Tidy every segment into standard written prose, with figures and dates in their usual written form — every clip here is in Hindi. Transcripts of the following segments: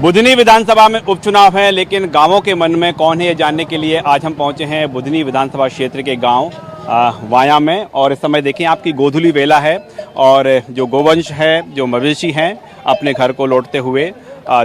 बुधनी विधानसभा में उपचुनाव है, लेकिन गांवों के मन में कौन है ये जानने के लिए आज हम पहुंचे हैं बुधनी विधानसभा क्षेत्र के गांव वाया में। और इस समय देखें आपकी गोधुली वेला है और जो गोवंश है, जो मवेशी हैं, अपने घर को लौटते हुए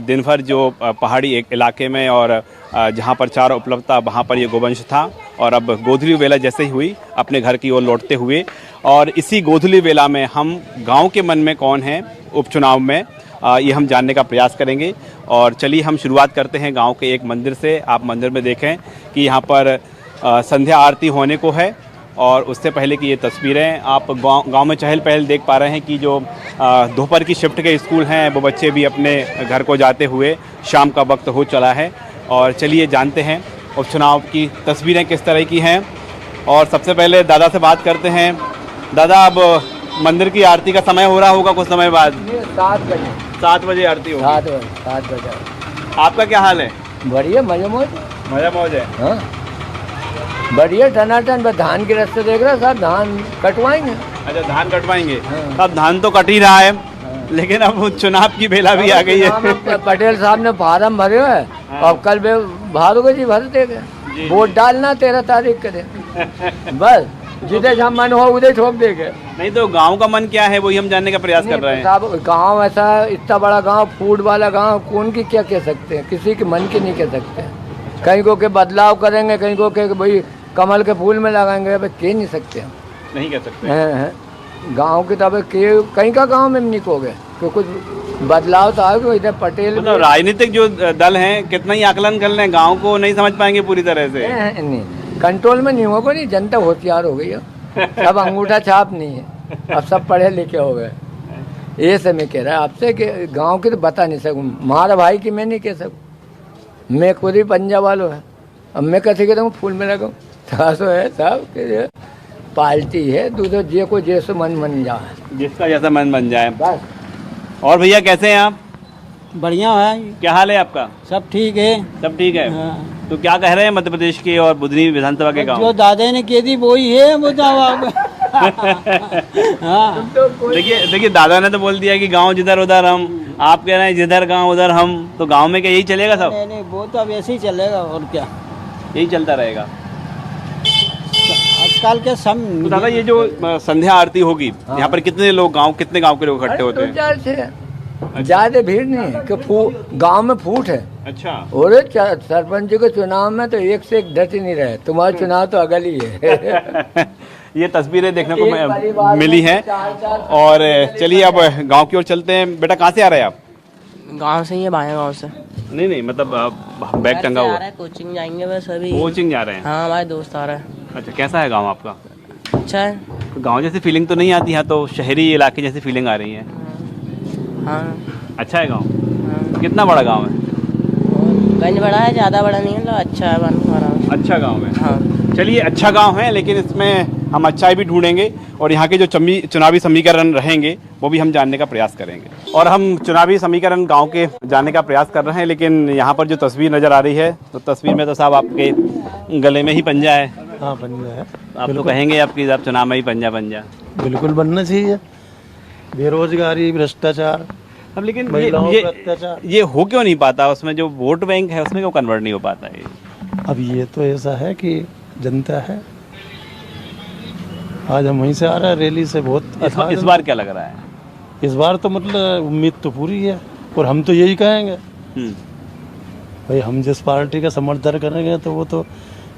दिन भर जो पहाड़ी एक इलाके में और जहां पर चारा उपलब्ध था वहां पर ये गोवंश था, और अब गोधुली वेला जैसे ही हुई अपने घर की ओर लौटते हुए। और इसी गोधुली वेला में हम गाँव के मन में कौन है उपचुनाव में ये हम जानने का प्रयास करेंगे। और चलिए हम शुरुआत करते हैं गांव के एक मंदिर से। आप मंदिर में देखें कि यहाँ पर संध्या आरती होने को है, और उससे पहले की ये तस्वीरें आप गांव में चहल पहल देख पा रहे हैं कि जो दोपहर की शिफ्ट के स्कूल हैं वो बच्चे भी अपने घर को जाते हुए शाम का वक्त हो चला है। और चलिए जानते हैं उपचुनाव की तस्वीरें किस तरह की हैं। और सबसे पहले दादा से बात करते हैं। दादा, अब मंदिर की आरती का समय हो रहा होगा कुछ समय बाद? 7 बजे आरती होगी। 7 बजे। आपका क्या हाल है? बढ़िया, मजा मौज है। हाँ, बढ़िया टनाटन। बस धान के रास्ते देख रहा, सब धान कटवाएंगे। अच्छा, धान कटवाएंगे। हाँ। अब धान तो कट ही रहा है। हाँ। लेकिन अब चुनाव की बेला भी आ गई है। पटेल साहब ने फार्म भरे है। हाँ। और कल भारोगे जी भर देंगे। वोट डालना 13 तारीख के दिन। बस जिधे जहाँ मन हो उधे ठोक देंगे। नहीं तो गांव का मन क्या है वही हम जानने का प्रयास कर रहे हैं। साहब, गांव ऐसा इतना बड़ा गांव, फूड वाला गांव, कौन की क्या कह सकते हैं, किसी के मन की नहीं कह सकते। कहीं को के बदलाव करेंगे, कहीं को के भाई कमल के फूल में लगाएंगे, अब कह नहीं सकते हम। नहीं कह सकते। गांव की तब कहीं का गांव में नहीं कहोगे कि कुछ बदलाव तो आएगा। इधर पटेल तो राजनीतिक जो दल हैं कितना ही आकलन कर लें, गांव को नहीं समझ पाएंगे पूरी तरह से। नहीं, कंट्रोल में नहीं होगा। नहीं, जनता होशियार हो गई है। सब अंगूठा छाप नहीं है, अब सब पढ़े लिखे हो गए। ये से मैं कह रहा आपसे कि गांव की तो बता नहीं सकूँ। हमारा भाई की मैं नहीं कह सकूँ, मैं खुद ही पंजाब वालों है। अब मैं कैसे कहता हूँ फूल में लगाऊँ? तो है साहब, पार्टी है, दूसरे जे को जैसे मन जाए, जिसका जैसा मन बन जाए बस। और भैया कैसे हैं आप? बढ़िया है। क्या हाल है आपका? सब ठीक है। सब ठीक है। हाँ। तो क्या कह रहे हैं मध्य प्रदेश के और बुधनी विधानसभा के गाँव? जो दादा ने कह दी वही है, बताओ आप। हाँ। देखिए दादा ने तो बोल दिया कि गांव जिधर उधर हम, आप कह रहे हैं जिधर गांव उधर हम। तो गांव में क्या यही चलेगा सब? नहीं, वो तो अब ऐसे ही चलेगा और क्या, यही चलता रहेगा आजकल के सब। तो दादा, ये जो संध्या आरती होगी यहाँ पर कितने गांव के लोग इकट्ठे होते हैं? 2-4 से ज्यादा भीड़ नहीं है कि गांव में फूट है। अच्छा। और सरपंच के चुनाव में तो एक से एक डट ही नहीं रहे। तुम्हारा चुनाव तो अगल ही है। ये तस्वीरें देखने को मिली हैं। और चलिए अब गांव की ओर चलते हैं। बेटा कहाँ से आ रहे हैं आप? गांव से ही है, बाया गांव से। नहीं मतलब बैग टंगा हुआ है। कोचिंग जाएंगे बस अभी। कोचिंग जा रहे हैं? हाँ, हमारे दोस्त आ रहे हैं। अच्छा, कैसा है गांव आपका? अच्छा है। तो गांव जैसी फीलिंग तो नहीं आती है, तो शहरी इलाके जैसी फीलिंग आ रही है। हाँ। अच्छा है गांव? हाँ। कितना बड़ा गांव है? गंज बड़ा है, ज़्यादा बड़ा नहीं है, तो अच्छा है हमारा। अच्छा गांव है। हाँ। चलिए, अच्छा गांव है, लेकिन इसमें हम अच्छाई भी ढूंढेंगे और यहाँ के जो चुनावी समीकरण रहेंगे वो भी हम जानने का प्रयास करेंगे। और हम चुनावी समीकरण गांव के जानने का प्रयास कर रहे हैं, लेकिन यहाँ पर जो तस्वीर नज़र आ रही है, तो तस्वीर में तो साहब आपके गले में ही पंजा है। हाँ, पंजा है। आप तो कहेंगे आपकी आप चुनाव में ही पंजा बिल्कुल बनना चाहिए। बेरोजगारी, भ्रष्टाचार, अब लेकिन ये हो क्यों नहीं पाता? उसमें जो वोट बैंक है उसमें क्यों कन्वर्ट नहीं हो पाता है? अब ये तो ऐसा है कि जनता है। आज हम वहीं से आ रहे हैं रैली से। बहुत इस बार क्या लग रहा है? इस बार तो मतलब उम्मीद तो पूरी है, और हम तो यही कहेंगे भाई, हम जिस पार्टी का समर्थन करेंगे तो वो तो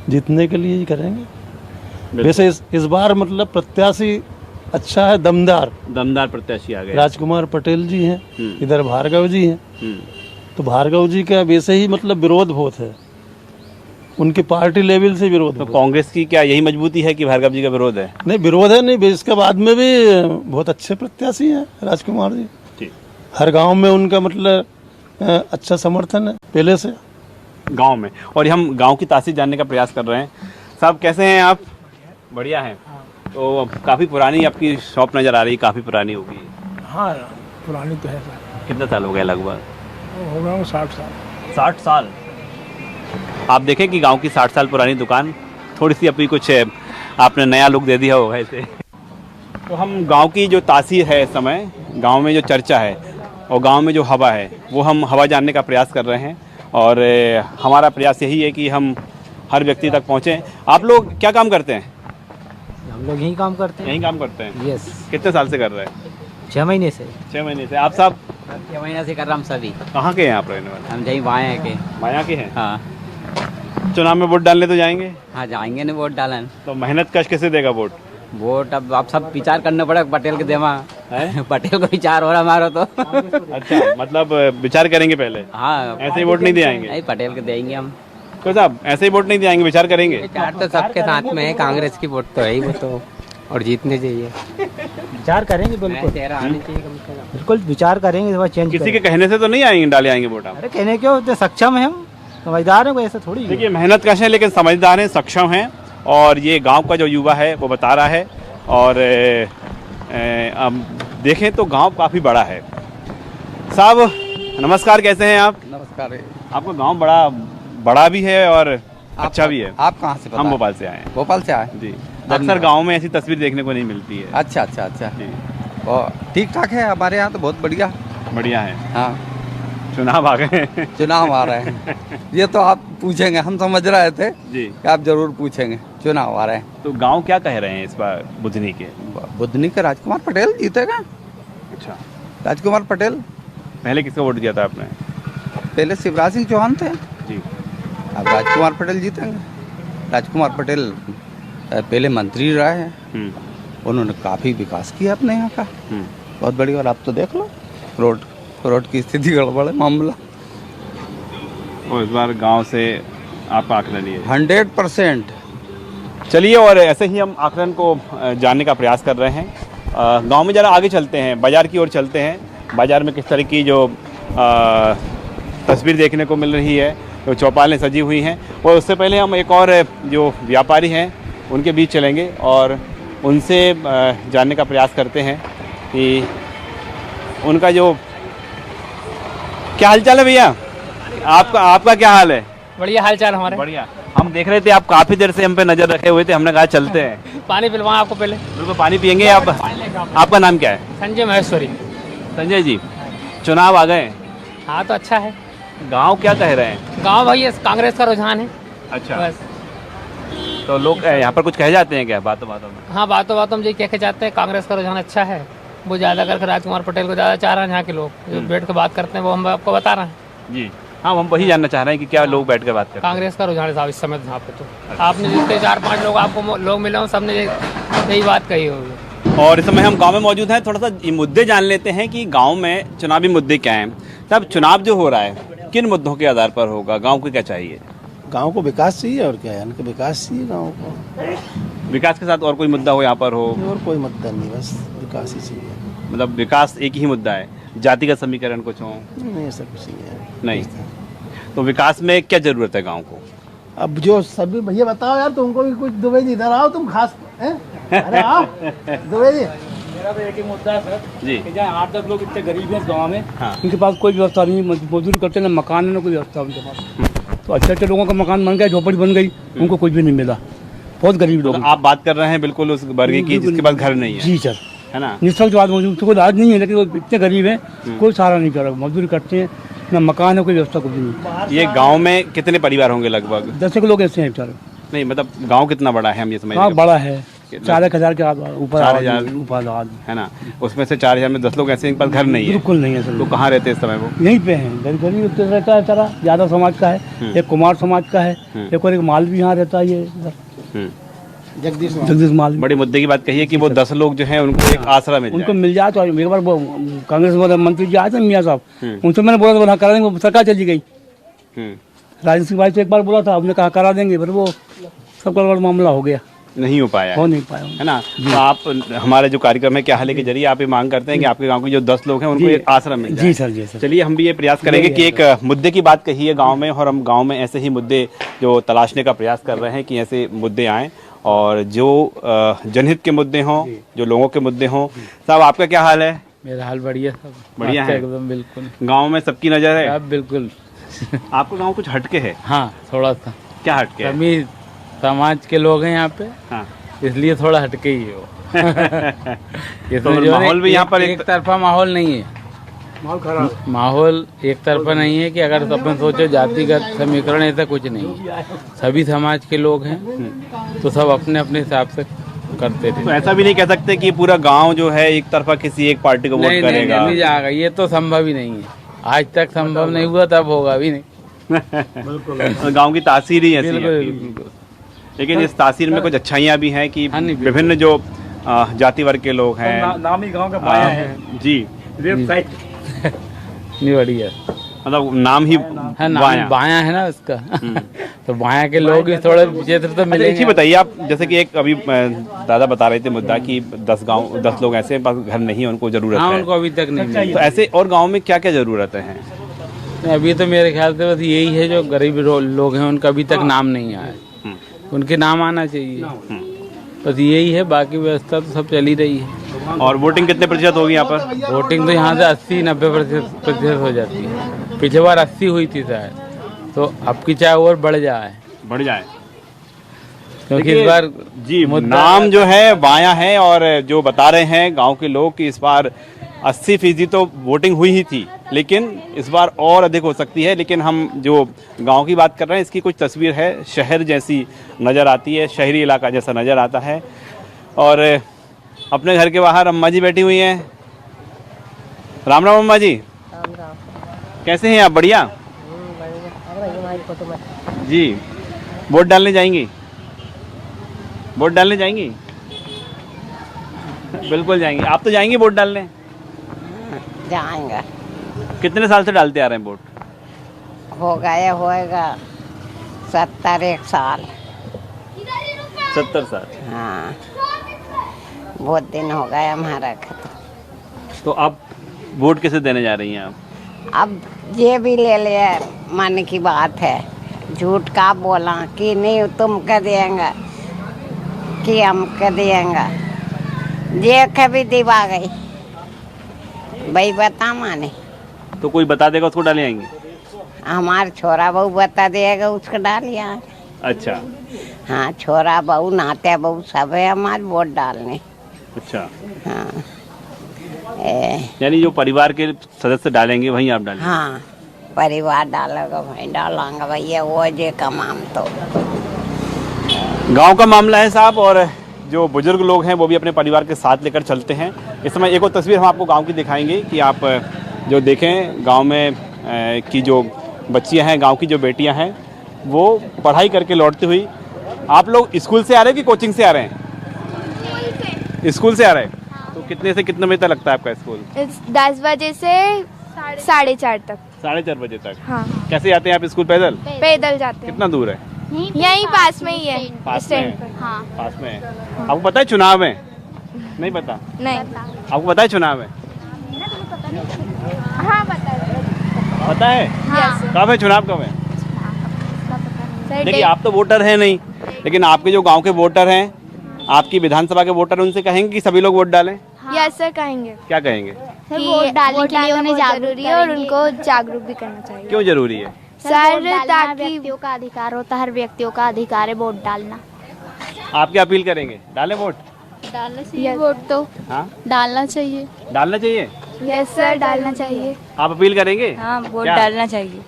जीतने के लिए ही करेंगे। वैसे इस बार मतलब प्रत्याशी अच्छा है, दमदार प्रत्याशी आ गए। राजकुमार पटेल जी हैं, इधर भार्गव जी हैं। तो भार्गव जी का वैसे ही मतलब विरोध बहुत है, उनकी पार्टी लेवल से विरोध। तो कांग्रेस की क्या यही मजबूती है कि भार्गव जी का विरोध है? नहीं, विरोध है नहीं, इसके बाद में भी बहुत अच्छे प्रत्याशी हैं राजकुमार जी। हर गांव में उनका मतलब अच्छा समर्थन है पहले से गांव में। और हम गांव की तासीर जानने का प्रयास कर रहे हैं। साहब कैसे हैं आप? बढ़िया हैं। तो काफ़ी पुरानी आपकी शॉप नज़र आ रही है, काफ़ी पुरानी होगी। हाँ, पुरानी तो है सर। कितना साल हो गया लगभग? हो गया 60 साल। 60 साल? आप देखें कि गांव की 60 साल पुरानी दुकान, थोड़ी सी अभी कुछ आपने नया लुक दे दिया होगा इसे। तो हम गांव की जो तासीर है इस समय, गांव में जो चर्चा है, और गांव में जो हवा है वो हम हवा जानने का प्रयास कर रहे हैं और हमारा प्रयास यही है कि हम हर व्यक्ति तक पहुँचें। आप लोग क्या काम करते हैं? हम लोग यही काम करते यहीं काम करते हैं। यस, कितने साल से कर रहे हैं? 6 महीने से। 6 महीने से। आप साहब 6 महीने से कर रहा हम सभी। कहाँ के हैं आप रहने वाले? हम यही वहाँ के। माया के हैं। हाँ चुनाव में वोट डालने तो जाएंगे? हाँ जाएंगे ना वोट डालन। तो मेहनत कश कैसे देगा वोट? वोट अब आप सब विचार करना पड़ेगा, पटेल के देवा है? पटेल को विचार हो रहा हमारा तो। अच्छा, मतलब विचार करेंगे पहले, हाँ ऐसे ही वोट नहीं दे आएंगे? नहीं, पटेल के देंगे हम। तो साहब ऐसे ही वोट नहीं दे आएंगे, विचार करेंगे? विचार तो सबके साथ में है, कांग्रेस की वोट तो है ही वो तो, और जीतने चाहिए। विचार करेंगे बिल्कुल, चेहरा आने चाहिए कम से कम। बिल्कुल विचार करेंगे, थोड़ा चेंज किसी के कहने से तो नहीं आएंगे, डाले आएंगे वोट आप? अरे कहने क्यों, तो सक्षम है हम, समझदार है, कोई ऐसा थोड़ी है। देखिए मेहनत कश है लेकिन समझदार हैं, सक्षम हैं और ये गांव का जो युवा है वो बता रहा है। और अब देखें तो गांव काफ़ी बड़ा है। साहब नमस्कार, कैसे हैं आप? नमस्कार। आपका गांव बड़ा भी है और अच्छा भी है। आप कहाँ से? हम भोपाल से आए हैं। भोपाल से आए जी, अक्सर गांव में ऐसी तस्वीर देखने को नहीं मिलती है। अच्छा अच्छा अच्छा। जी, और ठीक ठाक है हमारे यहाँ तो, बहुत बढ़िया। बढ़िया है। हाँ, चुनाव आ गए हैं। चुनाव आ रहे हैं। ये तो आप पूछेंगे, हम समझ रहे थे जी कि आप जरूर पूछेंगे। चुनाव आ रहे हैं तो गांव क्या कह रहे हैं इस बार बुधनी के? बुधनी के राजकुमार पटेल जीतेगा। अच्छा, राजकुमार पटेल। पहले किसको वोट दिया था आपने? पहले शिवराज सिंह चौहान थे, जी, अब राजकुमार पटेल जीतेंगे। राजकुमार पटेल पहले मंत्री रहे हैं, उन्होंने काफ़ी विकास किया अपने यहाँ का, बहुत बढ़िया। और आप तो देख लो रोड की स्थिति गड़बड़ है मामला। और इस बार गांव से आपका आकलन ये 100%। चलिए, और ऐसे ही हम आकलन को जानने का प्रयास कर रहे हैं। गांव में ज़रा आगे चलते हैं, बाज़ार की ओर चलते हैं। बाज़ार में किस तरह की जो तस्वीर देखने को मिल रही है, तो चौपालें सजी हुई हैं। और उससे पहले हम एक और जो व्यापारी हैं उनके बीच चलेंगे और उनसे जानने का प्रयास करते हैं कि उनका जो क्या हालचाल है। भैया आपका क्या हाल है? बढ़िया हाल चाल हमारे। बढ़िया। हम देख रहे थे आप काफ़ी देर से हम पे नज़र रखे हुए थे, हमने कहा चलते हैं। पानी पिलवाएं आपको पहले? बिल्कुल, पानी पियेंगे। आप आपका नाम क्या है? संजय महेश्वरी। संजय जी, चुनाव आ गए, हाँ तो अच्छा है। गांव क्या कह रहे हैं? गांव भाई ये कांग्रेस का रुझान है। अच्छा, बस। तो लोग यहाँ पर कुछ कह जाते हैं क्या बातों बातों में? हाँ, बातों बातों में ये कह के जाते हैं कांग्रेस का रुझान अच्छा है, वो ज़्यादा करके राजकुमार पटेल को ज़्यादा चाह रहे हैं। यहाँ के लोग जो बैठ के बात करते हैं वो हम आपको बता रहे हैं। जी हाँ, हम वही जानना चाह रहे हैं कि क्या लोग बैठ कर बात करते हैं। कांग्रेस का रुझान है साहब इस समय यहाँ पे। तो आपने जितने 4-5 लोग आपको लोग मिले हों, सबने यही बात कही होगी। और इस समय हम गांव में मौजूद हैं। थोड़ा सा ये मुद्दे जान लेते हैं कि गांव में चुनावी मुद्दे क्या हैं। तब चुनाव जो हो रहा है किन मुद्दों के आधार पर होगा? गांव को क्या चाहिए? गांव को विकास चाहिए, और क्या है, इनका विकास चाहिए गांव को। विकास के साथ और कोई मुद्दा हो यहाँ पर हो? और कोई मुद्दा नहीं, बस विकास ही चाहिए। मतलब विकास एक ही मुद्दा है, जातिगत समीकरण कुछ हो? नहीं, ऐसा कुछ नहीं है। नहीं। तो विकास में क्या जरूरत है गांव को? अब जो सभी भैया बताओ यार, तुमको भी कुछ दुबई जी इधर आओ, तुम खास हैं? अरे आओ दुबई जी। मेरा तो एक ही मुद्दा है सर जी, कि जहाँ 8-10 लोग इतने गरीब हैं गाँव में, हाँ। उनके पास कोई व्यवस्था नहीं, मजदूरी करते ना, मकान है ना कोई व्यवस्था उनके पास। तो अच्छे लोगों का मकान बन गया, झोपड़ी बन गई, उनको कुछ भी नहीं मिला। बहुत गरीब लोग। तो आप बात कर रहे हैं बिल्कुल उस वर्ग की जिसके पास घर नहीं है। जी सर, है ना? निष्पक्ष बात मौजूद, कोई राज नहीं है, लेकिन वो इतने गरीब हैं, कोई सहारा नहीं कर रहा, मजदूरी करते हैं ना, मकान है, कोई व्यवस्था कुछ नहीं। ये गांव में कितने परिवार होंगे लगभग? 10 लोग ऐसे हैं बेचारे। नहीं, मतलब गांव कितना बड़ा है हम ये समझ हाँ, रहे बड़ा है, 4,000 के ऊपर 4,000 ऊपर है ना? उसमें से 4,000 में 10 लोग ऐसे इनके पास घर नहीं है। बिल्कुल नहीं है सर। तो कहाँ रहते हैं इस समय वो? यहीं पे हैं, गरीब रहता है बेचारा। यादव समाज का है, एक कुमार समाज का है, एक और एक मालवी यहाँ रहता है, ये जगदीश मालवी। बड़े मुद्दे की बात कही है कि वो 10 लोग जो हैं उनको एक आसरा मिल उनको जाए। मिल जाए। तो एक बार वो कांग्रेस वाले मंत्री जी आए थे मियाँ साहब, उनसे मैंने बोला था करा देंगे, वो सरकार चली गई। राजेंद्र सिंह भाई से एक बार बोला था, हमने कहा करा देंगे, फिर वो सब गड़बड़ मामला हो गया, नहीं हो पाया। हो नहीं पाया, है ना? तो आप हमारे जो कार्यक्रम है क्या हाल के जरिए आप ये मांग करते हैं कि आपके गांव के जो 10 लोग हैं उनको एक आश्रम मिल जाए। जी सर, जी सर। चलिए, हम भी ये प्रयास करेंगे कि एक मुद्दे की बात कही है गांव में, और हम गांव में ऐसे ही मुद्दे जो तलाशने का प्रयास कर रहे हैं कि ऐसे मुद्दे आएँ और जो जनहित के मुद्दे हों, जो लोगों के मुद्दे हों। साहब आपका क्या हाल है? मेरा हाल बढ़िया सब बढ़िया है एकदम। बिल्कुल गांव में सबकी नज़र है? अब बिल्कुल। आपका गांव कुछ हटके है? हाँ, थोड़ा सा। क्या हटके है? सभी समाज के लोग हैं यहाँ पे, हाँ। इसलिए थोड़ा हटके ही है वो। तो माहौल भी यहाँ पर एक तरफा माहौल नहीं है। माहौल एक तरफा नहीं है कि अगर अपन सोचो जातिगत समीकरण ऐसा कुछ नहीं है। सभी समाज के लोग हैं तो सब अपने अपने हिसाब से करते थे। तो ऐसा भी नहीं कह सकते कि पूरा गांव जो है एक तरफा किसी एक पार्टी को वोट नहीं करेगा। नहीं जाएगा, ये तो संभव ही नहीं है। आज तक संभव नहीं हुआ, तब होगा भी नहीं। गांव की तासीर ही ऐसी है। बिल्कुल। लेकिन इस तासीर में कुछ अच्छाइयाँ भी हैं कि हाँ, नहीं, बिल्कुल। विभिन्न जो जाति वर्ग के लोग हैं। नाम ही गांव का बाया है जी, वेबसाइट। नहीं बढ़िया, मतलब नाम ही है नाम बायां। बाया है ना उसका। तो बाया के लोग ही थोड़े क्षेत्र तो अच्छा, एक मिलेंगे। चीज बताइए आप, जैसे कि एक अभी दादा बता रहे थे मुद्दा कि 10 लोग ऐसे पास घर नहीं है, उनको जरूरत हाँ, है। उनको अभी तक नहीं मिली। तो ऐसे और गांव में क्या क्या जरूरतें हैं? अभी तो मेरे ख्याल से बस यही है, जो गरीब लोग हैं उनका अभी तक नाम नहीं आया, उनके नाम आना चाहिए। बस यही है, बाकी व्यवस्था तो सब चली रही है। और वोटिंग कितने प्रतिशत होगी यहाँ पर? वोटिंग तो यहाँ से 80-90% हो जाती है। पिछले बार 80 हुई थी शायद, तो अब की चाहे और बढ़ जाए, क्योंकि इस बार जी नाम जो है बायां है, और जो बता रहे हैं गांव के लोग कि इस बार 80% तो वोटिंग हुई ही थी, लेकिन इस बार और अधिक हो सकती है। लेकिन हम जो गांव की बात कर रहे हैं, इसकी कुछ तस्वीर है, शहर जैसी नज़र आती है, शहरी इलाका जैसा नज़र आता है। और अपने घर के बाहर अम्मा जी बैठी हुई हैं। राम राम अम्मा जी, कैसे हैं आप? बढ़िया जी। वोट डालने जाएंगी? वोट डालने जाएंगी? बिल्कुल जाएंगी। आप तो जाएंगी वोट डालने? जाएंगे। कितने साल से डालते आ रहे हैं वोट? हो गया होएगा 71 साल। 70 साल। हाँ, बहुत दिन हो गए हमारा। तो आप वोट किसे देने जा रही हैं आप? अब ये भी ले लिया, मन की बात है, झूठ का बोला कि नहीं तुम कर देंगे कि हम कर देंगे, ये कभी दिवा गई भाई बता माने। तो कोई बता देगा उसको डाले आएंगे? हमारा छोरा बहू बता देगा, उसको डालिया। अच्छा हाँ, छोरा बहू नाते बहू सब है हमारे वोट डालने। अच्छा। हाँ यानी जो परिवार के सदस्य डालेंगे वहीं आप डालेंगे? हाँ, परिवार डालेगा भाई, डालेंगे भैया, वो जे का माम तो गांव का मामला है साहब। और जो बुजुर्ग लोग हैं वो भी अपने परिवार के साथ लेकर चलते हैं। इस समय एक और तस्वीर हम आपको गांव की दिखाएंगे कि आप जो देखें गांव में की जो बच्चियां हैं, गांव की जो बेटियां हैं, वो पढ़ाई करके लौटती हुई। आप लोग स्कूल से आ रहे हैं कि कोचिंग से आ रहे हैं? स्कूल से आ रहे हैं। तो कितने से कितने बजे तक लगता है आपका स्कूल? 10 बजे से 4:30 तक। 4:30 बजे तक? हाँ। कैसे जाते हैं आप स्कूल? पैदल? पैदल जाते हैं। कितना दूर है? यहीं पास में ही है। पास स्टैंड में? पर। हाँ। पास में है। आपको पता है चुनाव है? नहीं पता? नहीं। आपको पता है चुनाव है? हाँ, पता है। पता है? हाँ। कब है चुनाव? कब है? देखिए आप तो वोटर हैं नहीं, लेकिन आपके जो गांव के वोटर हैं, आपकी विधानसभा के वोटर, उनसे कहेंगे कि सभी लोग वोट डालें? यस सर, कहेंगे क्या कहेंगे? कि वोट डालने के लिए उन्हें जरूरी है और उनको जागरूक भी करना चाहिए। क्यों जरूरी है? सर, ताकि व्यक्तियों का अधिकार होता है, हर व्यक्तियों का अधिकार है वोट डालना। आप क्या अपील करेंगे? डालें वोट? डालना चाहिए वोट तो। हाँ, डालना चाहिए। डालना चाहिए। यस सर, डालना चाहिए। आप अपील करेंगे? हाँ, वोट क्या? डालना चाहिए।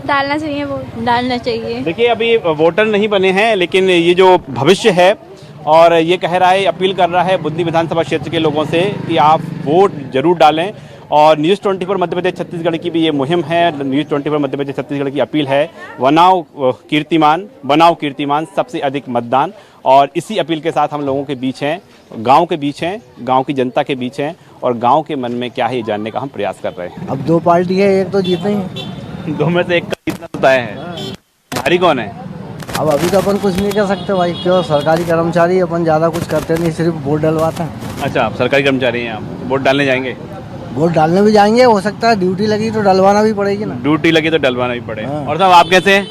डालना चाहिए वोट। डालना चाहिए। देखिए अभी वोटर नहीं बने हैं, लेकिन ये जो भविष्य है, और ये कह रहा है, अपील कर रहा है बुधनी विधानसभा क्षेत्र के लोगों से कि आप वोट जरूर डालें। और न्यूज़ 24 मध्य प्रदेश छत्तीसगढ़ की भी ये मुहिम है। न्यूज़ 24 मध्य प्रदेश छत्तीसगढ़ की अपील है, बनाओ कीर्तिमान, सबसे अधिक मतदान। और इसी अपील के साथ हम लोगों के बीच हैं, गांव के बीच हैं, गांव की जनता के बीच हैं, और गांव के मन में क्या है ये जानने का हम प्रयास कर रहे हैं। अब 2 पार्टी है, एक तो जीतनी है। 2 में से एक का जीतना तय है। हारी कौन है? अब अभी तो अपन कुछ नहीं कर सकते भाई, क्यों? सरकारी कर्मचारी अपन ज़्यादा कुछ करते नहीं, सिर्फ वोट डलवाते हैं। अच्छा, आप सरकारी कर्मचारी हैं, आप वोट डालने जाएंगे? वोट डालने भी जाएंगे, हो सकता है ड्यूटी लगी तो डलवाना भी पड़ेगी ना। ड्यूटी लगी तो डलवाना भी पड़े। हाँ। और साहब आप कैसे हैं?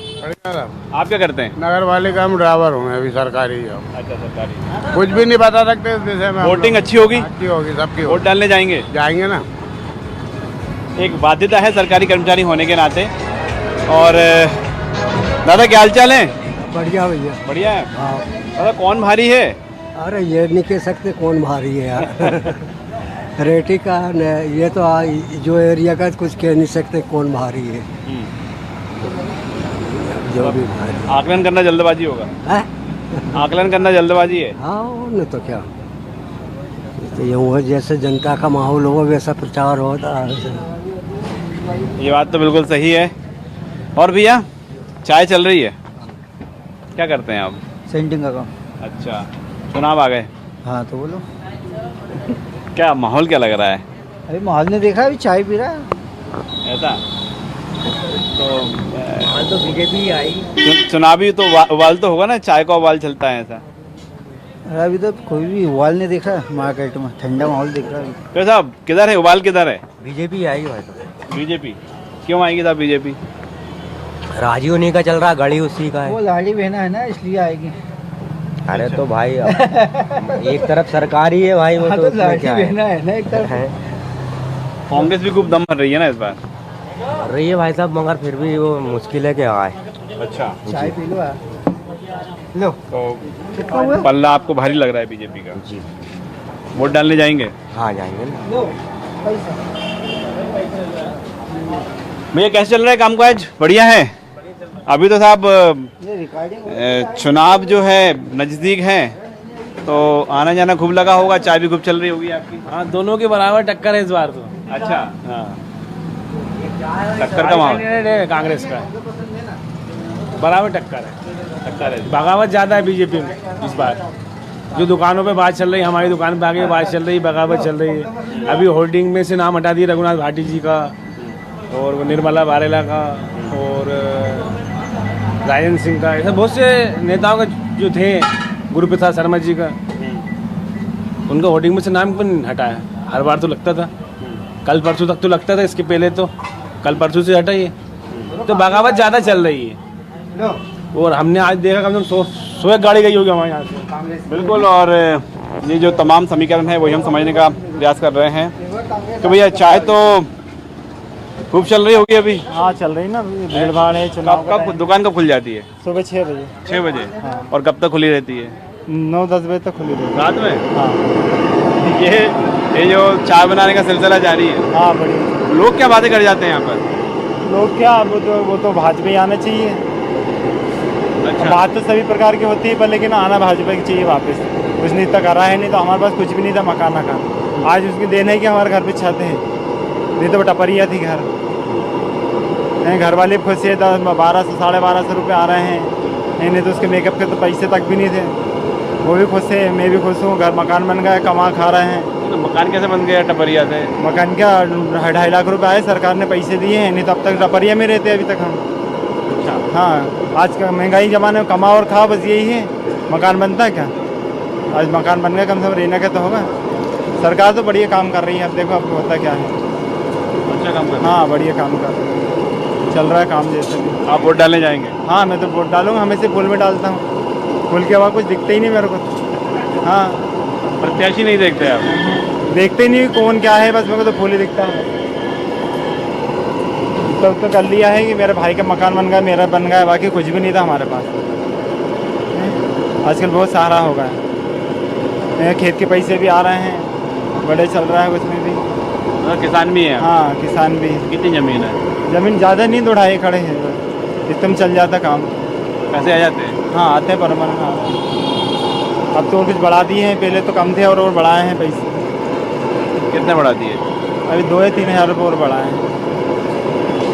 आप क्या करते हैं? नगर पालिका में ड्राइवर हूँ, अभी सरकारी जॉब। अच्छा, सरकारी। कुछ भी नहीं बता सकते इस विषय में। वोटिंग अच्छी होगी? अच्छी होगी सबकी। वोट डालने जाएंगे? जाएंगे ना। एक बाध्यता है सरकारी कर्मचारी होने के नाते। और दादा क्या हाल चाल है? बढ़िया भैया। बढ़िया है। हाँ। दादा कौन भारी है? अरे ये नहीं कह सकते कौन भारी है यार। रेटी का ये तो जो एरिया का कुछ कह नहीं सकते कौन भारी है, जो भी भारी। आकलन करना जल्दबाजी होगा है। आकलन करना जल्दबाजी है। हाँ नहीं तो क्या, तो यूँ है जैसे जनता का माहौल हो वैसा प्रचार होता है। ये बात तो बिल्कुल सही है। और भैया चाय चल रही है, क्या करते हैं आप? सेंटिंग का काम। अच्छा, चुनाव आ गए, हाँ तो बोलो। क्या माहौल क्या लग रहा है? अभी माहौल ने देखा, अभी चाय पी रहा है। ऐसा तो तो बीजेपी आएगी। चुनावी तो उबाल तो होगा ना, चाय का उबाल चलता है ऐसा। अभी तो कोई भी उबाल नहीं देखा मार्केट में, ठंडा माहौल दिख रहा है। तो साहब किधर है उबाल, किधर है? बीजेपी आएगी भाई। तो बीजेपी क्यों आएगी साहब बीजेपी? राजी उन्हीं का चल रहा, गाड़ी उसी का वो लाड़ी बहना है ना, इसलिए आएगी। अरे तो भाई एक तरफ सरकार ही है भाई, वो तो लाड़ी बहना है ना एक तरफ। कांग्रेस भी खूब दम भर रही है ना इस बार। रही है भाई साहब, मगर फिर भी वो मुश्किल है कि आए। अच्छा, चाय पी लो लो। तो पल्ला आपको भारी लग रहा है बीजेपी का? जी। वोट डालने जाएंगे? हाँ जाएंगे ना। भैया कैसे चल रहा है कामकाज? बढ़िया है। अभी तो साहब चुनाव जो है नजदीक है, तो आना जाना खूब लगा होगा, चाय भी खूब चल रही होगी आपकी। हाँ, दोनों के बराबर टक्कर है इस बार तो। अच्छा, हाँ, टक्कर का माहौल कांग्रेस का बराबर टक्कर है। बगावत ज़्यादा है बीजेपी में इस बार। जो दुकानों पे बात चल रही है, हमारी दुकान पे आगे बात चल रही है, बगावत चल रही है। अभी होर्डिंग में से नाम हटा दिए रघुनाथ भाटी जी का, और वो निर्मला वारेला का, और राजेंद्र सिंह का, ऐसे बहुत से नेताओं का जो थे, गुरुप्रसाद शर्मा जी का, उनका होर्डिंग में से नाम क्यों नहीं हटाया? हर बार तो लगता था, कल परसों तक तो लगता था, इसके पहले तो कल परसों से हटाइए। तो बगावत ज़्यादा चल रही है, और हमने आज देखा कम से कम 100 गाड़ी गई होगी हमारे यहाँ से। बिल्कुल। और ये जो तमाम समीकरण है वही हम समझने का प्रयास कर रहे हैं। तो भैया चाय तो खूब चल रही होगी अभी? हाँ चल रही ना, भीड़ भाड़ है। कब दुकान कब खुल जाती है? सुबह 6 बजे। 6 बजे। और कब तक खुली रहती है? 9-10 बजे तक खुली रहती है। रात में? हाँ। ये जो चाय बनाने का सिलसिला जारी है। हाँ बढ़िया। लोग क्या बातें कर जाते हैं यहाँ पर? लोग क्या, वो तो भाजपा ही आना चाहिए। अच्छा। बात तो सभी प्रकार की होती है, पर लेकिन आना भाजपा की चाहिए वापस। कुछ नहीं तक आ रहा है, नहीं तो हमारे पास कुछ भी नहीं था, मकान का। आज उसकी देन है कि हमारे घर पे छत है, नहीं तो टपरिया थी घर। घर वाले खुश है, 1200 1250 रुपये आ रहे हैं, नहीं तो उसके मेकअप के तो पैसे तक भी नहीं थे। वो भी खुश है, मैं भी खुश हूँ। घर मकान बन गया, कमा खा रहे हैं। तो मकान कैसे बन गया टपरिया से? मकान क्या 2.5 लाख रुपए आए, सरकार ने पैसे दिए हैं, नहीं तो अब तक टपरिया में रहते अभी तक हम। अच्छा। हाँ, आज का महंगाई ज़माने में कमा और खा, बस यही है। मकान बनता है क्या? आज मकान बन गया, कम से कम रहने का तो होगा। सरकार तो बढ़िया काम कर रही है। अब देखो अब होता क्या है। अच्छा काम कर। हाँ बढ़िया काम कर रही है, चल रहा है काम जैसे भी। आप वोट डालने जाएंगे? हाँ मैं तो वोट डालूंगा, हमेशा फूल में डालता हूँ। फूल के अलावा कुछ दिखता ही नहीं मेरे को। हाँ, प्रत्याशी नहीं देखते आप? देखते ही नहीं कौन क्या है, बस मेरे को तो फूल ही दिखता है। तो कर लिया है कि मेरे भाई का मकान बन गया, मेरा बन गया, बाकी कुछ भी नहीं था हमारे पास। आजकल बहुत सहारा हो गया है, खेत के पैसे भी आ रहे हैं, बड़े चल रहा है उसमें भी। तो किसान भी है? हाँ किसान भी। कितनी ज़मीन है? ज़मीन ज़्यादा नहीं, 2.5 खड़े हैं, एकदम चल जाता काम। पैसे आ जाते हैं? हाँ आते हैं परमानेंट। हाँ अब तो और कुछ बढ़ा दिए हैं, पहले तो कम थे और बढ़ाए हैं पैसे। कितने बढ़ा दिए? अभी 2 या 3 हज़ार रुपये और बढ़ाए हैं।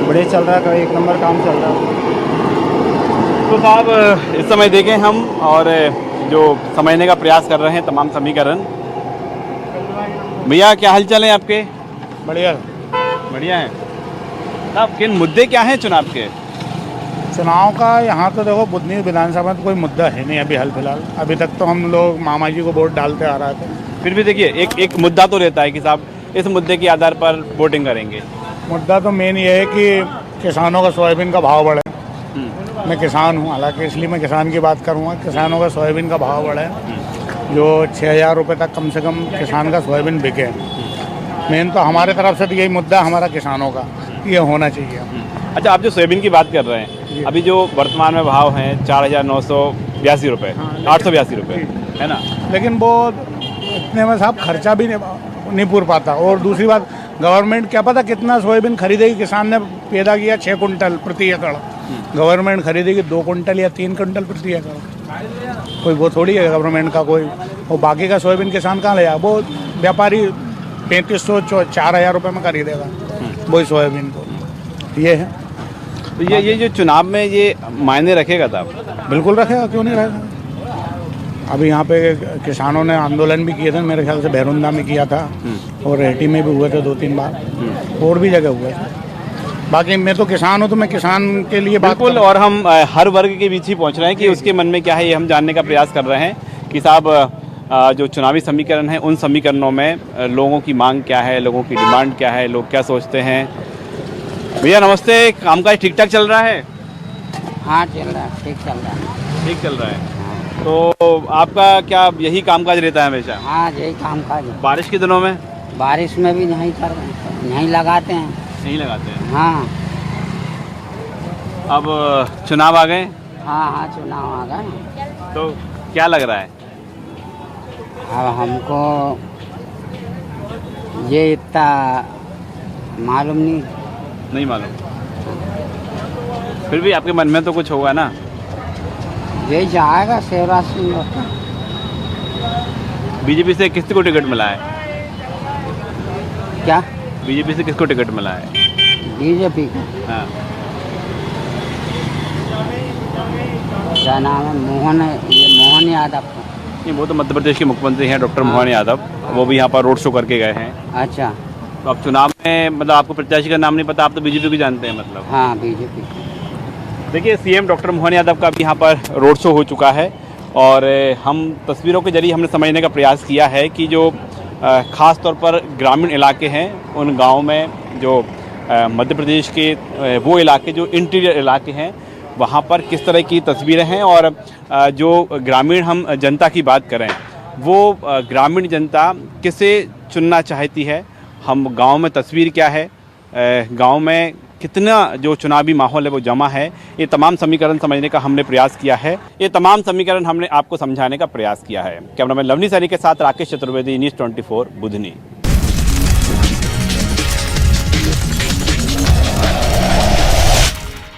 बढ़िया चल रहा है, एक नंबर काम चल रहा है। तो साहब इस समय देखें हम और जो समझने का प्रयास कर रहे हैं तमाम समीकरण। भैया क्या हालचाल है आपके? बढ़िया बढ़िया है साहब। किन मुद्दे क्या हैं चुनाव के? चुनाव का यहाँ तो देखो बुधनी विधानसभा में तो कोई मुद्दा है नहीं अभी हाल फिलहाल। अभी तक तो हम लोग मामा जी को वोट डालते आ रहे थे। फिर भी देखिए एक मुद्दा तो रहता है कि साहब इस मुद्दे के आधार पर वोटिंग करेंगे। मुद्दा तो मेन ये है कि किसानों का सोयाबीन का भाव बढ़े। मैं किसान हूँ, हालांकि इसलिए मैं किसान की बात करूँगा। किसानों का सोयाबीन का भाव बढ़े, जो 6,000 रुपये तक कम से कम किसान का सोयाबीन बिके। मेन तो हमारे तरफ से तो यही मुद्दा हमारा किसानों का, ये होना चाहिए। अच्छा, आप जो सोयाबीन की बात कर रहे हैं, अभी जो वर्तमान में भाव हैं 4,982 रुपये, 882 रुपये है ना? लेकिन वो इतने में साहब खर्चा भी नहीं, नहीं पूर पाता। और दूसरी बात, गवर्नमेंट क्या पता कितना सोयाबीन खरीदेगी। किसान ने पैदा किया 6 कुंटल प्रति एकड़, गवर्नमेंट खरीदेगी 2 कुंटल या 3 कुंटल प्रति एकड़। कोई वो थोड़ी है गवर्नमेंट का कोई, और बाकी का सोयाबीन किसान कहाँ ले जाए? वो व्यापारी 3500 4000 रुपये में खरीदेगा वही सोयाबीन को। ये है। तो ये जो चुनाव में ये मायने रखेगा था? बिल्कुल रखेगा, क्यों नहीं रहेगा। अभी यहाँ पे किसानों ने आंदोलन भी किए थे, मेरे ख्याल से भैरुंदा में किया था और रेहटी में भी हुए थे 2-3 बार, और भी जगह हुए थे। बाकी मैं तो किसान हूँ, तो मैं किसान के लिए बात बिल्कुल। और हम हर वर्ग के बीच ही पहुँच रहे हैं कि उसके मन में क्या है, ये हम जानने का प्रयास कर रहे हैं कि साहब जो चुनावी समीकरण है, उन समीकरणों में लोगों की मांग क्या है, लोगों की डिमांड क्या है, लोग क्या सोचते हैं। भैया नमस्ते, कामकाज ठीक ठाक चल रहा है? हाँ चल रहा है, ठीक चल रहा है। ठीक चल रहा है। तो आपका क्या यही कामकाज रहता है हमेशा? हाँ यही काम काज है। बारिश के दिनों में? बारिश में भी नहीं कर रहे हैं, नहीं लगाते हैं। नहीं लगाते हैं? हाँ अब चुनाव आ गए? हाँ हाँ चुनाव आ गए, तो क्या लग रहा है? अब हमको ये इतना मालूम नहीं मालूम। फिर भी आपके मन में तो कुछ होगा ना? यही जाएगा शिवराज सिंह। बीजेपी से किसको टिकट मिला है? क्या बीजेपी से किसको टिकट मिला है? बीजेपी का हाँ। क्या नाम है? मोहन यादव का। नहीं, वो तो मध्य प्रदेश के मुख्यमंत्री हैं डॉक्टर मोहन यादव, वो भी यहाँ पर रोड शो करके गए हैं। अच्छा। तो अब चुनाव में मतलब आपको प्रत्याशी का नाम नहीं पता, आप तो बीजेपी को जानते हैं मतलब? हाँ बीजेपी। देखिए सीएम डॉक्टर मोहन यादव का भी यहाँ पर रोड शो हो चुका है और हम तस्वीरों के जरिए हमने समझने का प्रयास किया है कि जो ख़ास तौर पर ग्रामीण इलाके हैं, उन गाँव में जो मध्य प्रदेश के वो इलाके जो इंटीरियर इलाके हैं, वहाँ पर किस तरह की तस्वीरें हैं। और जो ग्रामीण हम जनता की बात करें, वो ग्रामीण जनता किसे चुनना चाहती है, हम गांव में तस्वीर क्या है, गांव में कितना जो चुनावी माहौल है वो जमा है, ये तमाम समीकरण समझने का हमने प्रयास किया है। ये तमाम समीकरण हमने आपको समझाने का प्रयास किया है। कैमरामैन लवनी सैनी के साथ राकेश चतुर्वेदी, न्यूज़ 24 बुधनी।